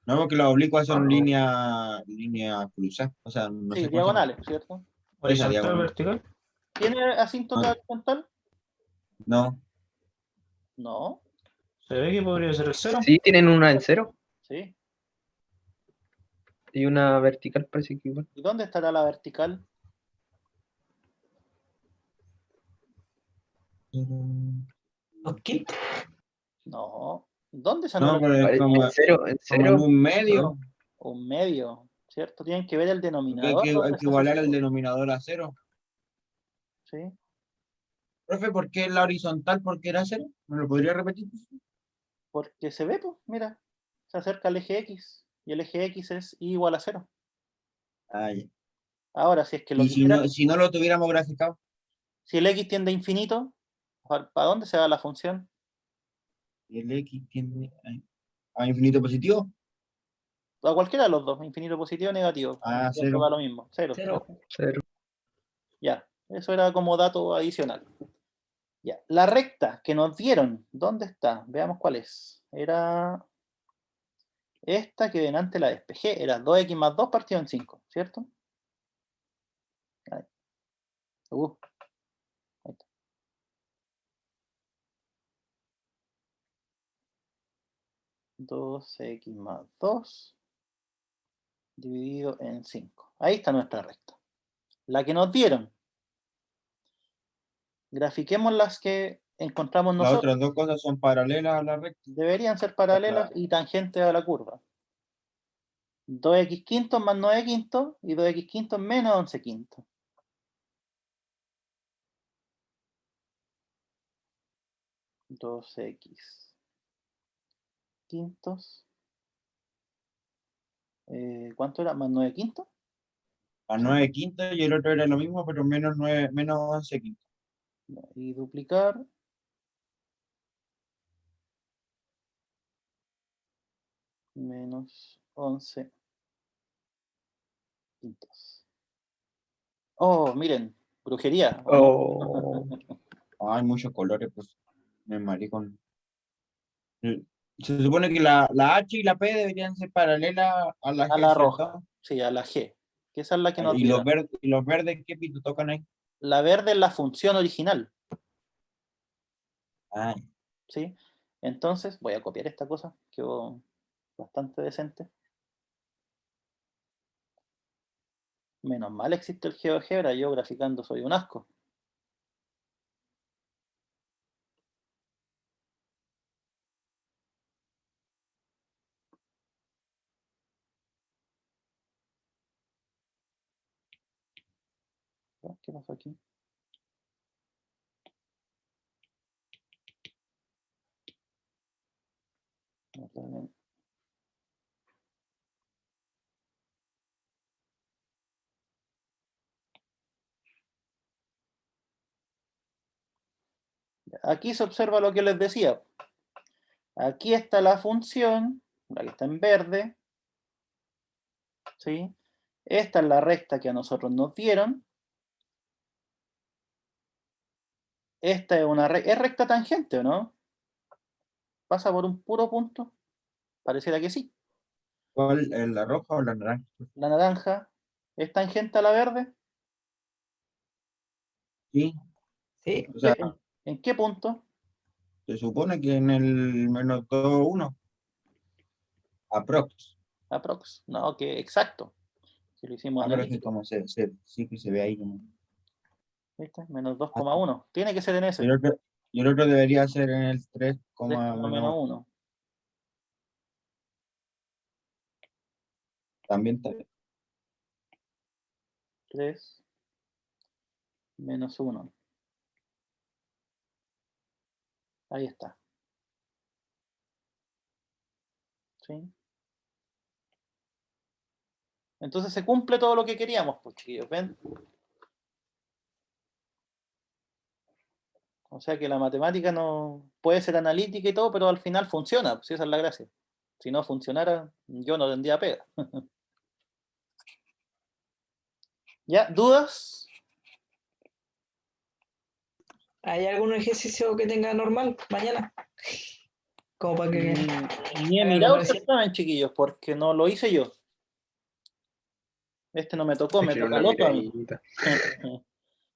No, porque las oblicuas son línea cruzada. O sea, no Sí, sé cómo se llama. diagonales, ¿cierto? Esa ¿Horizontal, diagonal. vertical? ¿Tiene asíntota horizontal? No. No. ¿Se ve que podría ser el 0? Sí, tienen una en 0 Sí. y una vertical, parece que igual. ¿Y dónde estará la vertical? Dos quintos. No. ¿Dónde se No, anula pero es como, En 0, en como en 0. un medio. un medio? ¿Cierto? Tienen que ver el Porque denominador hay donde que se igualar asocia. el denominador a 0. ¿Sí? Profe, ¿por qué la horizontal? ¿Por qué era 0? ¿Me lo podría repetir? Porque se ve, pues, mira, se acerca al eje X y el eje X es I igual a 0. Ah, ya. Ahora, si es que lo Y quisieran, si no lo tuviéramos graficado, si el X tiende a infinito, ¿para dónde se va la función? el X tiende a infinito positivo. A cualquiera de los dos, infinito positivo o negativo. Ah, Ya esto 0. da lo mismo, 0. 0. 0. Ya, eso era como dato adicional. Ya, la recta que nos dieron, ¿dónde está? Veamos cuál es. Era esta que delante la despejé, era 2x más 2 partido en 5, ¿cierto? Ahí. Ahí está. 2x más 2 dividido en 5. Ahí está nuestra recta. La que nos dieron. Grafiquemos las que encontramos Las nosotros. otras dos cosas son paralelas a la recta. Deberían ser paralelas y tangentes a la curva. 2x quintos más 9 quintos y 2x quintos menos 11 quintos. 2x quintos. ¿Cuánto era? ¿Más 9 quintos? A 9 quintos y el otro era lo mismo, pero menos 11 quintos. Y duplicar. Menos 11 quintos. Oh, miren, brujería. ¿o no? Oh, Hay muchos colores, pues. Me mareé con. Se supone que la H y la P deberían ser paralelas a la A G, la roja. ¿cierto? Sí, a la G. Que esa es la que nos Y los olvida. verdes, ¿qué pito tocan ahí? La verde es la función original. Ah, ¿Sí? Entonces, voy a copiar esta cosa. Quedó bastante decente. Menos mal existe el GeoGebra. Yo graficando soy un asco. ¿Qué pasó aquí? Aquí se observa lo que les decía. Aquí está la función, la que está en verde. ¿Sí? Esta es la recta que a nosotros nos dieron. Esta es una es recta tangente, ¿o no? ¿Pasa por un puro punto? Pareciera que sí. ¿cuál? ¿La roja o la naranja? La naranja es tangente a la verde. Sí, Sí, o sea, ¿En qué punto? se supone que en el menos 2, 1, aprox. Aprox. No, que exacto. Si lo hicimos Ah, pero es que analítico. como sí que se ve ahí. ¿Viste? Menos Ah, 2,1. Tiene que ser en Y ese. el otro debería ser en el 3, 3, menos menos 1. también está bien. 3 menos 1. Ahí está. ¿Sí? Entonces se cumple todo lo que queríamos, pues chiquillos, ¿ven? O sea que la matemática no puede ser analítica y todo, pero al final funciona, pues esa es la gracia. Si no funcionara, yo no tendría pega. ¿Ya? ¿Dudas? ¿hay algún ejercicio que tenga normal mañana? Como para que Ni he haga algo mirado el parecido. certamen, chiquillos, porque no lo hice yo. Este no me tocó, me quiero toca una el otro a mí. miradita.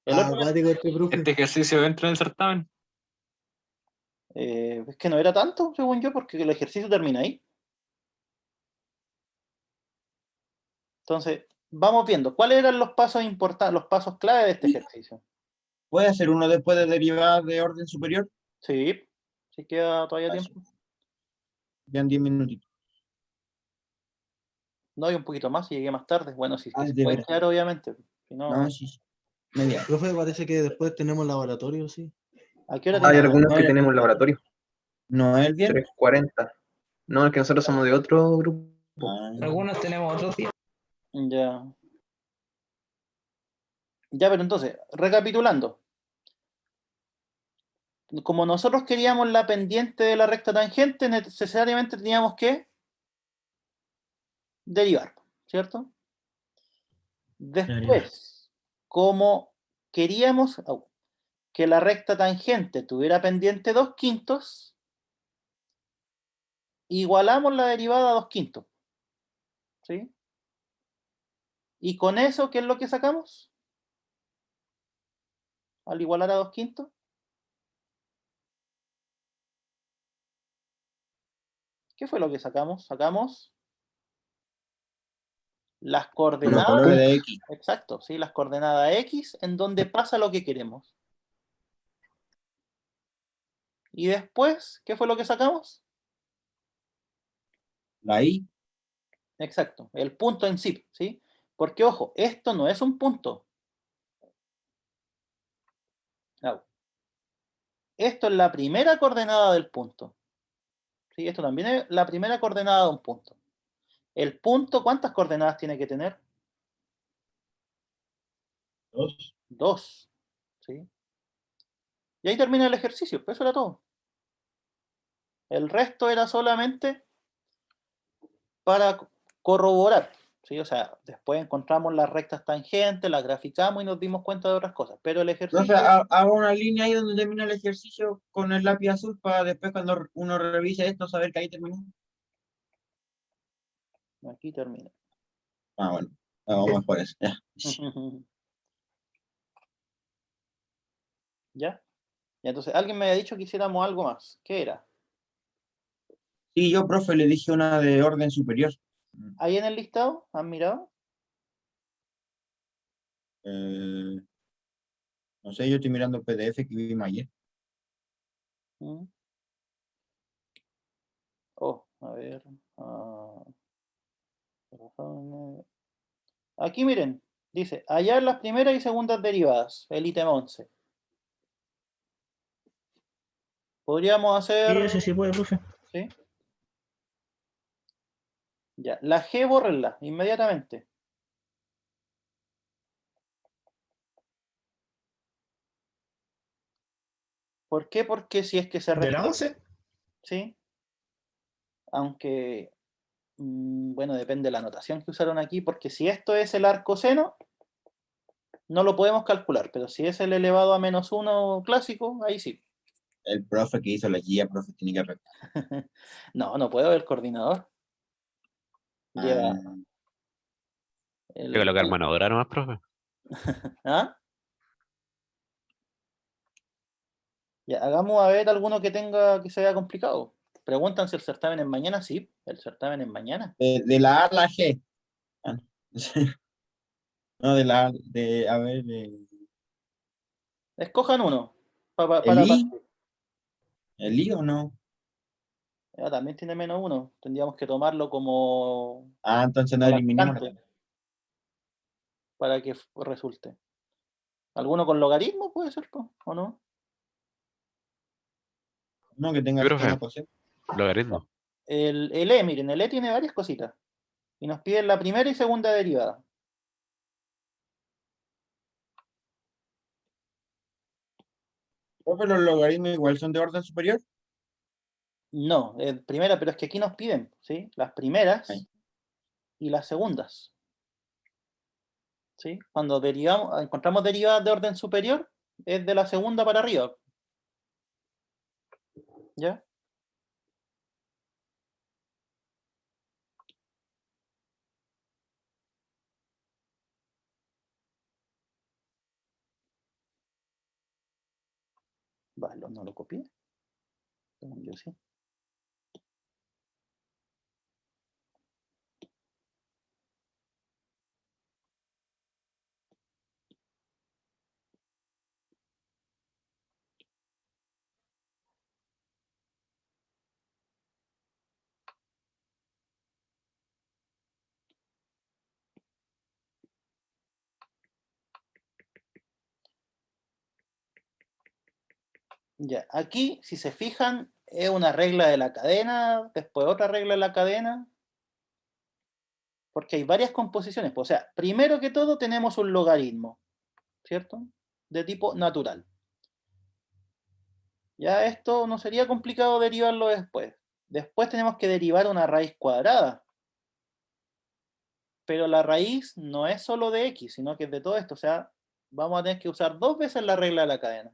El otro, Acuático este profe. ¿Este ejercicio entra en el certamen? es que no era tanto, según yo, porque el ejercicio termina ahí. Entonces, vamos viendo. ¿Cuáles eran los pasos importantes, los pasos clave de este ejercicio? ¿Puede hacer uno después de derivadas de orden superior? Sí, sí queda todavía Eso, tiempo. ya en 10 minutitos. No, hay un poquito más y llegué más tarde. Bueno, si es que Ah, se de puede veras. quedar, obviamente. Si no, No, sí, sí. Media hora. Profe, parece que después tenemos laboratorio, sí. ¿a qué hora Hay tenemos? algunos No, que tenemos laboratorio, no es el bien. 3:40. No, es que nosotros somos de otro grupo. Ah, Algunos tenemos otros días. Ya. Ya, pero entonces, recapitulando. Como nosotros queríamos la pendiente de la recta tangente, necesariamente teníamos que derivar, ¿cierto? Después, como queríamos que la recta tangente tuviera pendiente 2/5, igualamos la derivada a 2/5, ¿sí? Y con eso, ¿qué es lo que sacamos? Al igualar a 2/5. ¿Qué fue lo que sacamos? Sacamos las los coordenadas, valores de X. exacto, ¿sí? Las coordenadas X en donde pasa lo que queremos. Y después, ¿qué fue lo que sacamos? La Y. Exacto, el punto en sí, ¿sí? Porque, ojo, esto no es un punto. No. esto es la primera coordenada del punto. ¿Sí? Esto también es la primera coordenada de un punto. El punto, ¿cuántas coordenadas tiene que tener? 2. 2. ¿Sí? Y ahí termina el ejercicio, pues eso era todo. El resto era solamente para corroborar. ¿Sí? O sea, después encontramos las rectas tangentes, las graficamos y nos dimos cuenta de otras cosas. Pero el Entonces, ejercicio... hago una línea ahí donde termina el ejercicio con el lápiz azul para después cuando uno revise esto saber que ahí terminó. Aquí termina. Ah, bueno. Vamos por eso. Ya. ¿Ya? Y entonces, alguien me había dicho que hiciéramos algo más. ¿Qué era? Sí, yo, profe, le dije una de orden superior. ¿Ahí en el listado? ¿Han mirado? No sé, yo estoy mirando el PDF que vimos ayer. Mm. Oh, a ver. Aquí miren, dice, hallar las primeras y segundas derivadas, el ítem 11. Podríamos Sí, hacer... ese sí puede, profe. ¿Sí? Ya, la G bórrenla inmediatamente. ¿Por qué? Porque si es que se ¿De la resuelve, 11? ¿sí? Aunque, bueno, depende de la notación que usaron aquí, porque si esto es el arco seno, no lo podemos calcular, pero si es el elevado a -1 clásico, ahí sí. El profe que hizo la guía, profe, tiene que arreglar. No, no puedo, el coordinador. Lleva Ah, Hay que colocar mano de obra nomás, profe. ¿Ah? Ya, hagamos a ver alguno que tenga que sea complicado. Preguntan si el certamen es mañana. Sí, el certamen es mañana. de la A a la G. Ah, no, de la A, a ver, Escojan uno. Para ¿el I? partir. ¿El I o no? Ya, también tiene -1. Tendríamos que tomarlo como, Ah, entonces no como eliminemos laxante la. para que resulte. ¿Alguno con logaritmo puede ser, po, o no? No, que Sí, tenga profe, seno coseno. logaritmo. El E, miren, el E tiene varias cositas. Y nos piden la primera y segunda derivada. Profe, los logaritmos igual son de orden superior. No, primera, pero es que aquí nos piden, ¿sí? Las primeras Ay, y las segundas. ¿Sí? Cuando derivamos, encontramos derivadas de orden superior, es de la segunda para arriba. ¿Ya? Vale, no lo copié. Según yo sí. Ya, aquí, si se fijan, es una regla de la cadena, después otra regla de la cadena, porque hay varias composiciones. O sea, primero que todo tenemos un logaritmo, ¿cierto? De tipo natural. Ya esto no sería complicado derivarlo después. Después tenemos que derivar una raíz cuadrada. Pero la raíz no es solo de x, sino que es de todo esto. O sea, vamos a tener que usar 2 veces la regla de la cadena.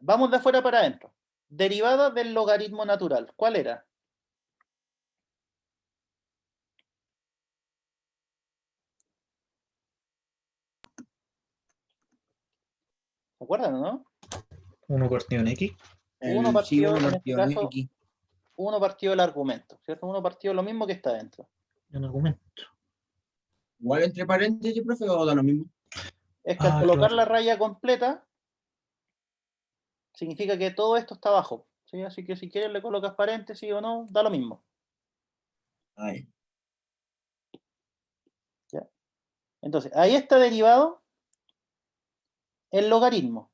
Vamos de afuera para adentro. Derivada del logaritmo natural. ¿Cuál era? ¿Se acuerdan o no? 1 partido en X. Uno sí, partido, uno en este partido en caso, X. uno partido del argumento, ¿cierto? Uno partido lo mismo que está dentro. Un argumento. Igual entre paréntesis, profe, o da lo mismo. Es que al Ah, colocar claro. la raya completa, significa que todo esto está abajo. ¿Sí? Así que si quieres le colocas paréntesis o no, da lo mismo. Ay, ¿Ya? Entonces, ahí está derivado el logaritmo.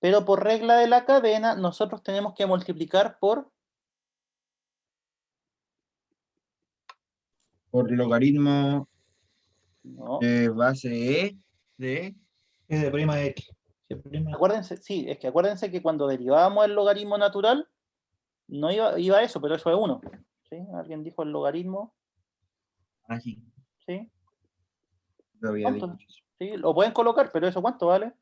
Pero por regla de la cadena, nosotros tenemos que multiplicar por logaritmo no. base E de Es de prima X. Sí, prima. Acuérdense, sí, es que acuérdense que cuando derivábamos el logaritmo natural, no iba a eso, pero eso es 1. ¿Sí? Alguien dijo el logaritmo, así, ¿sí? lo había ¿Cuánto? dicho. ¿Sí? Lo pueden colocar, pero eso ¿cuánto vale?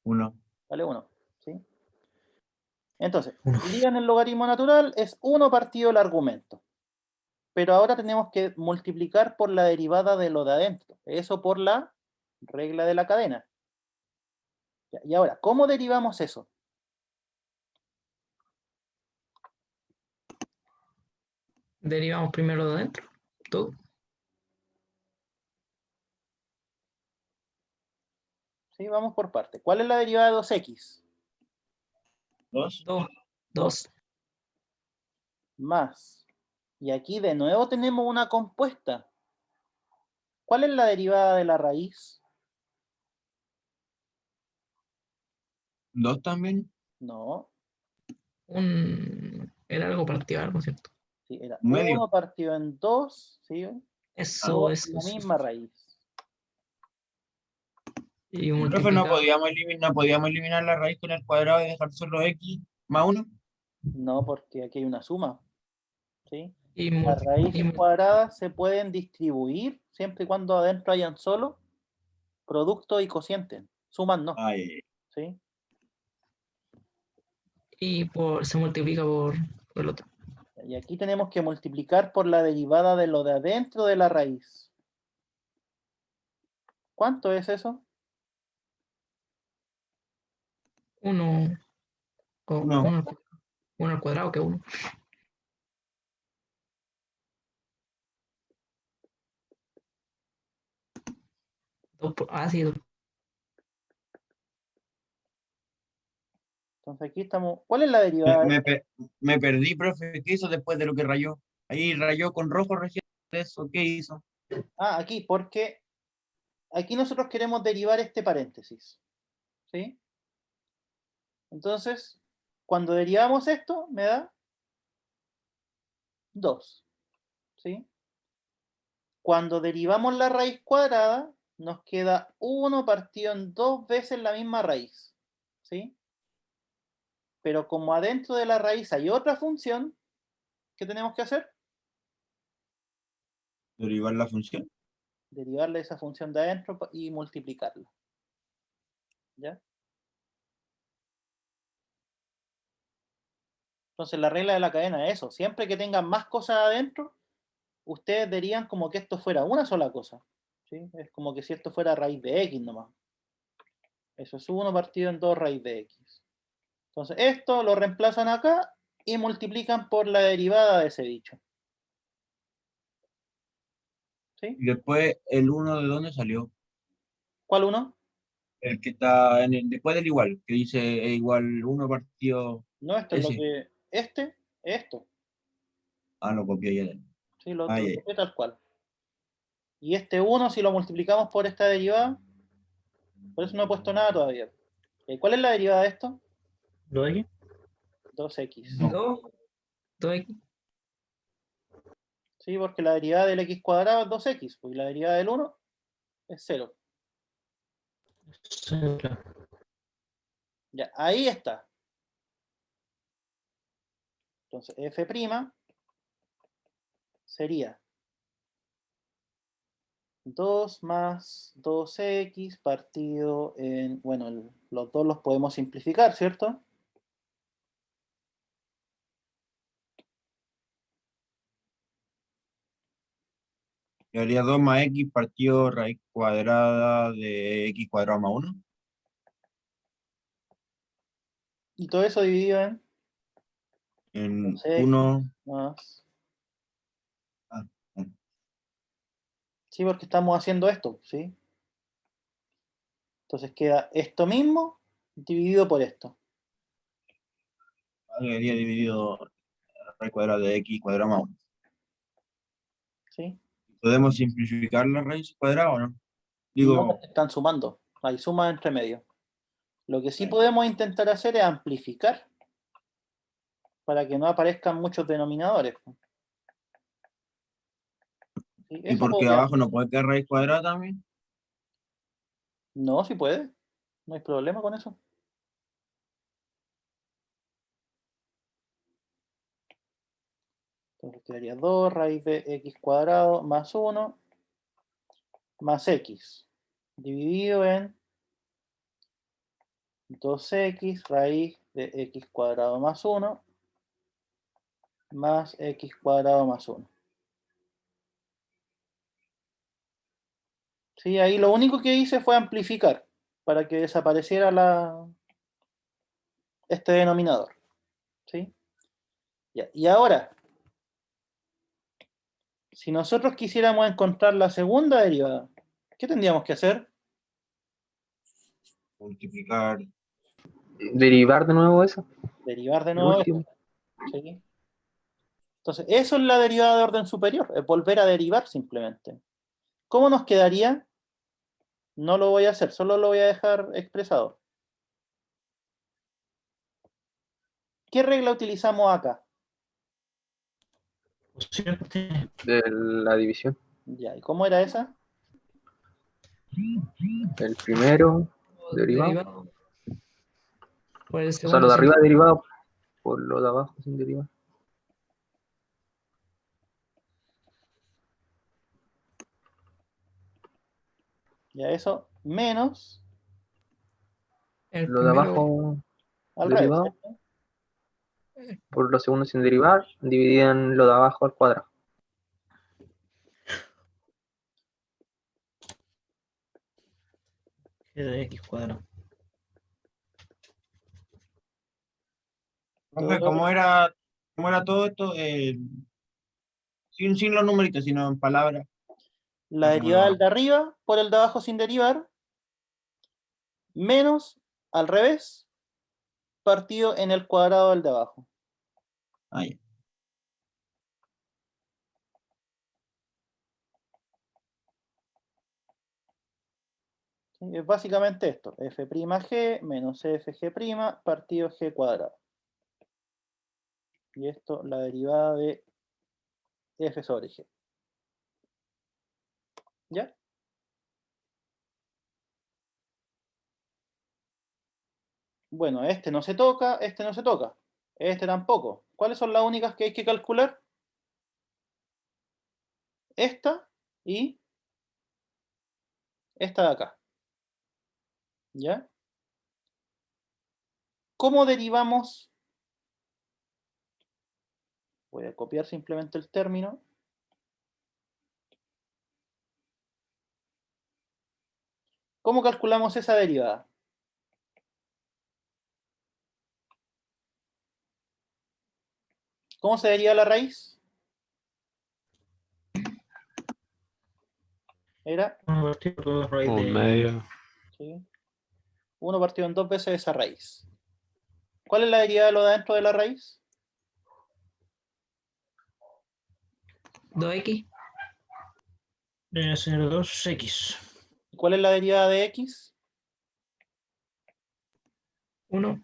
1. Vale 1. ¿Sí? Entonces, Uno. derivan el logaritmo natural es 1 partido el argumento. Pero ahora tenemos que multiplicar por la derivada de lo de adentro. Eso por la regla de la cadena. Ya, y ahora, ¿cómo derivamos eso? Derivamos primero de adentro. Todo. ¿Sí? Vamos por parte. ¿Cuál es la derivada de 2x? 2. 2. Más. Y aquí de nuevo tenemos una compuesta. ¿Cuál es la derivada de la raíz? 2 también. No. Era algo partido, algo, ¿cierto? Sí, era Medio. 1 partido en 2, ¿sí? Eso, Por eso. la eso. misma raíz. Y Profe, ¿no multiplicado. podíamos eliminar la raíz con el cuadrado y dejar solo X más 1? No, porque aquí hay una suma. ¿Sí? Y Las raíces y cuadradas se pueden distribuir siempre y cuando adentro hayan solo producto y cociente. Sumas no. Ay, ¿Sí? se multiplica por el otro. Y aquí tenemos que multiplicar por la derivada de lo de adentro de la raíz. ¿Cuánto es eso? 1 1. al cuadrado, que 1. Sí, Entonces aquí estamos. ¿Cuál es la Me, derivada? me pe- me perdí, profe. ¿Qué hizo después de lo que rayó? Ahí rayó con rojo recién. ¿Eso qué hizo? Aquí, porque aquí nosotros queremos derivar este paréntesis. ¿Sí? Entonces, cuando derivamos esto, me da 2. ¿Sí? Cuando derivamos la raíz cuadrada, nos queda 1 partido en 2 veces la misma raíz. ¿Sí? Pero como adentro de la raíz hay otra función, ¿qué tenemos que hacer? Derivar la función. Derivarle esa función de adentro y multiplicarla. ¿Ya? Entonces la regla de la cadena es eso. Siempre que tengan más cosas adentro, ustedes dirían como que esto fuera una sola cosa. ¿Sí? Es como que si esto fuera raíz de x nomás. Eso es 1 partido en 2 raíz de x. Entonces esto lo reemplazan acá y multiplican por la derivada de ese dicho. ¿Sí? Y después el 1 ¿de dónde salió? ¿Cuál 1? El que está después del igual, que dice E igual 1 partido No, esto es lo ese. que... esto. Ah, lo copié ya. ¿Sí? Lo Ah, otro ya. es tal cual. Y este 1, si lo multiplicamos por esta derivada, por eso no he puesto nada todavía. ¿Cuál es la derivada de esto? ¿Lo de aquí? 2x. No. 2x. ¿Sí? Porque la derivada del x cuadrado es 2x, pues, y la derivada del 1 es 0. Sí, claro. Ya, ahí está. Entonces, f' sería 2 más 2x partido en... Bueno, los dos los podemos simplificar, ¿cierto? Y haría 2 más X partido raíz cuadrada de X cuadrado más 1. Y todo eso dividido en En 2x 1. más... Ah, Sí, porque estamos haciendo esto, ¿sí? Entonces queda esto mismo dividido por esto. habría dividido raíz cuadrada de X cuadrado más 1. ¿Sí? ¿Podemos simplificar la raíz cuadrada o no? No, Digo, están sumando. Hay sumas entre medio. Lo que sí podemos intentar hacer es amplificar para que no aparezcan muchos denominadores. ¿Sí? ¿Y Eso porque podría abajo ser. no puede quedar raíz cuadrada también? No, sí puede. No hay problema con eso. Entonces quedaría 2 raíz de x cuadrado más 1 más x dividido en 2x raíz de x cuadrado más 1 más x cuadrado más 1. Sí, ahí lo único que hice fue amplificar para que desapareciera este denominador. ¿Sí? Ya, y ahora, si nosotros quisiéramos encontrar la segunda derivada, ¿qué tendríamos que hacer? Multiplicar. Derivar de nuevo eso. Derivar de El nuevo último. esto. ¿Sí? Entonces, eso es la derivada de orden superior, es volver a derivar simplemente. ¿Cómo nos quedaría? No lo voy a hacer, solo lo voy a dejar expresado. ¿Qué regla utilizamos acá? Cociente. De la división. Ya, ¿y cómo era esa? El primero derivado. Derivado. Por el O sea, segundo lo de sin arriba derivado por lo de abajo sin derivar. Ya eso, menos el Lo de primero. abajo al revés, derivado ¿cierto? por lo segundo sin derivar, dividían lo de abajo al cuadrado. G de x cuadrado. Profe, ¿cómo era todo esto? Sin los numeritos, sino en palabras. La derivada del de arriba por el de abajo sin derivar, menos al revés, partido en el cuadrado del de abajo. Ah, ya. ¿Sí? Es básicamente esto, f'g menos fg' partido g cuadrado. Y esto, la derivada de f sobre g. ¿Ya? Bueno, este no se toca, este no se toca. Este tampoco. ¿Cuáles son las únicas que hay que calcular? Esta y esta de acá. ¿Ya? ¿Cómo derivamos? Voy a copiar simplemente el término. ¿Cómo calculamos esa derivada? ¿Cómo se deriva la raíz? Era 1 partido por 2 raíz Un de medio. ¿sí? 1 partido en 2 veces esa raíz. ¿Cuál es la derivada de lo de adentro de la raíz? 2x. debe ser 2x. ¿Cuál es la derivada de x? 1.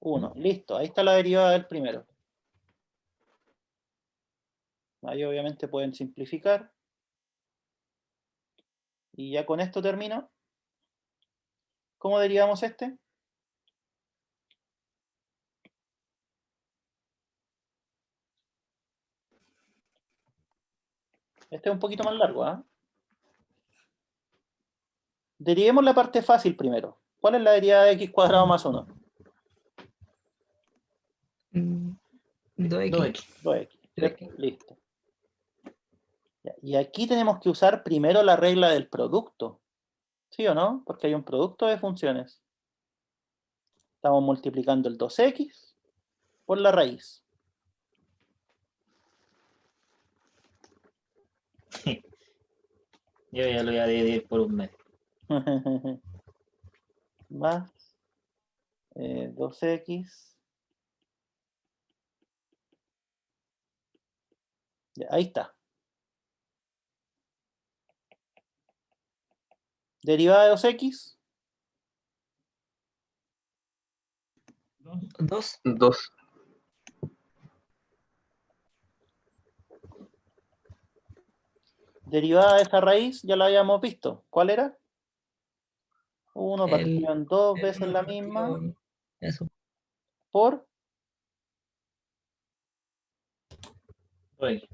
1. Listo, ahí está la derivada del primero. Ahí obviamente pueden simplificar. Y ya con esto termino. ¿Cómo derivamos este? Este es un poquito más largo, ¿ah? Derivemos la parte fácil primero. ¿Cuál es la derivada de x cuadrado más 1? 2x. 2x. 2x. ¿Cierto? Listo. Ya, y aquí tenemos que usar primero la regla del producto. ¿Sí o no? Porque hay un producto de funciones. Estamos multiplicando el 2x por la raíz. Yo ya lo voy a dividir por un medio. Más 2x. Ya, ahí está. Derivada de 2x 2. 2. Derivada de esta raíz ya la habíamos visto. ¿Cuál era? 1 partido en 2 veces la misma Eso. por Oye,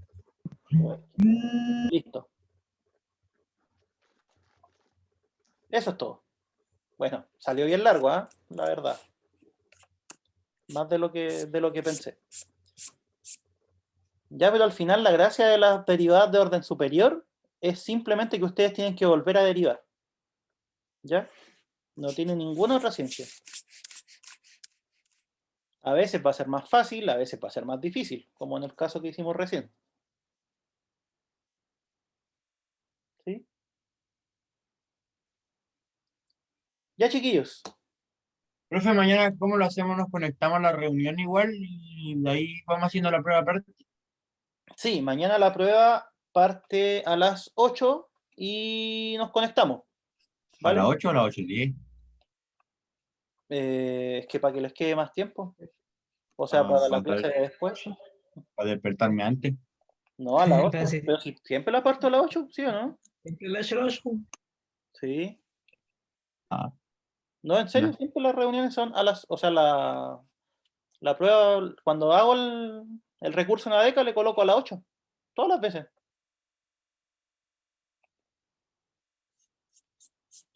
listo. Eso es todo. Bueno, salió bien largo, ¿ah? La verdad. Más de lo que pensé. Ya, pero al final la gracia de las derivadas de orden superior es simplemente que ustedes tienen que volver a derivar. ¿Ya? No tiene ninguna otra ciencia. A veces va a ser más fácil, a veces va a ser más difícil, como en el caso que hicimos recién. ¿Sí? Ya, chiquillos. Profe, mañana, ¿cómo lo hacemos? Nos conectamos a la reunión igual y de ahí vamos haciendo la prueba aparte. Sí, mañana la prueba parte a las 8 y nos conectamos. ¿A ¿Vale? las 8 o a las 8:10? Es que para que les quede más tiempo. O sea, para la clase de después. Para despertarme antes. No, a las 8. Casi. Pero si siempre la parto a las 8, ¿sí o no? Siempre la 8. Sí. Ah. No, en serio, Ya. siempre las reuniones son a las... O sea, la prueba, cuando hago el recurso en la beca, le coloco a las 8. Todas las veces.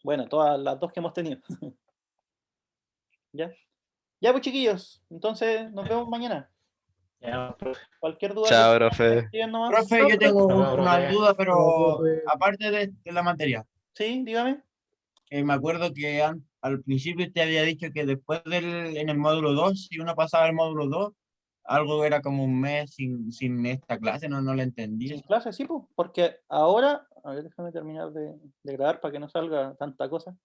Bueno, todas las 2 que hemos tenido. ¿Ya? Ya, pues, chiquillos. Entonces, nos vemos mañana. ya, profe. Cualquier duda Chao, que tengan, profe. me escriben nomás. Profe, yo tengo No, una profe. duda, pero aparte de la materia. Sí, dígame. Me acuerdo que al principio te había dicho que después en el módulo 2, si uno pasaba el módulo 2, algo era como un mes sin esta clase, no lo entendí. Sin clase, sí, pues. Porque ahora... A ver, déjame terminar de grabar para que no salga tanta cosa.